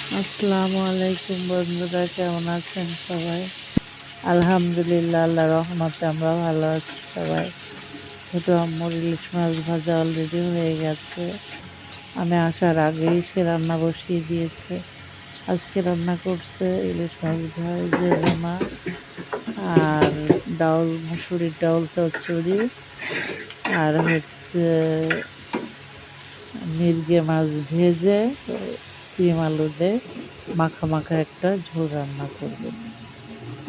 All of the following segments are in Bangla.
আসসালামু আলাইকুম বন্ধুরা, কেমন আছেন সবাই? আলহামদুলিল্লাহ, আল্লাহ রহমতে আমরা ভালো আছি সবাই। ছোটো আম্মুর ইলিশ মাছ ভাজা অলরেডি হয়ে গেছে। আমি আসার আগেই সে রান্না বসিয়ে দিয়েছে। আজকে রান্না করছে ইলিশ মাছ ভাজা রান্না আর ডাউল, মুসুরির ডাউল চচ্চড়ি, আর হচ্ছে মির্গে মাছ ভেজে সিম আলু দিয়ে মাখা মাখা একটা ঝোল রান্না করবে।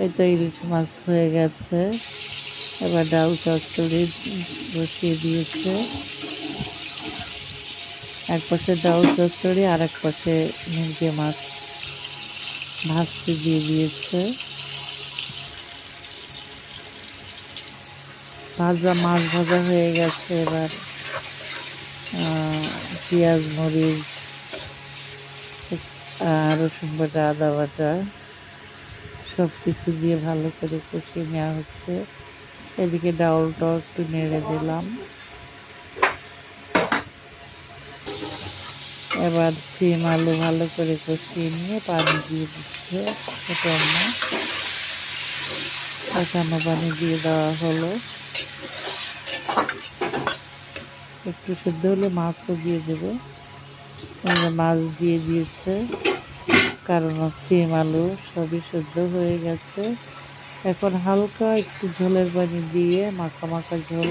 এই তো ইলিশ মাছ হয়ে গেছে। এবার ডাল চচ্চড়ি বসিয়ে দিয়েছে। এক পাশে ডাল চচ্চড়ি আর এক পাশে মির্গে মাছ ভাজতে দিয়ে দিয়েছে। মাছ ভাজা হয়ে গেছে। এবার পেঁয়াজ, মরিচ, রসুন বাটা, আদা বাটা সব কিছু দিয়ে ভালো করে কষিয়ে নেওয়া হচ্ছে। এদিকে ডাউলটাও একটু নেড়ে দিলাম। এবার সিম আলু ভালো করে কষিয়ে নিয়ে পানি দিয়ে দিচ্ছে ছোটো আম্মু। কষানো পানি দিয়ে দেওয়া হলো। একটু সেদ্ধ হলে মাছও দিয়ে দেবে। মাছ দিয়ে দিয়েছে, কারণ সিম আলু সবই সেদ্ধ হয়ে গেছে। এখন হালকা একটু ঝোলের পানি দিয়ে মাখা মাখা ঝোল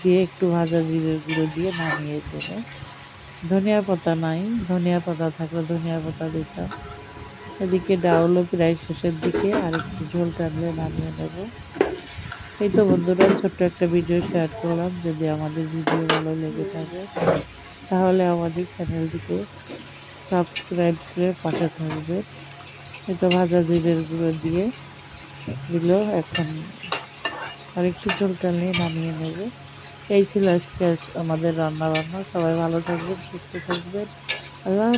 দিয়ে একটু ভাজা জিরের গুঁড়ো দিয়ে নামিয়ে দেবে। ধনিয়া পাতা নাই, ধনিয়া পাতা থাকলে ধনিয়া পাতা দিতাম। এদিকে ডাউলও প্রায় শেষের দিকে, আর একটু ঝোল টানলে নামিয়ে নেব। এই তো বন্ধুরা, ছোট্ট একটা ভিডিও শেয়ার করলাম। যদি আমাদের ভিডিও ভালো লেগে থাকে তাহলে আমাদের চ্যানেলটিকে সাবস্ক্রাইব করে পাশে থাকবে। এই তো ভাজা জিরের গুঁড়ো দিয়ে দিল। এখন আর একটু ঝোল টানলে নামিয়ে নেব। এই ছিল আজকে আমাদের রান্না বান্না। সবাই ভালো থাকবেন, সুস্থ থাকবেন। আল্লাহ।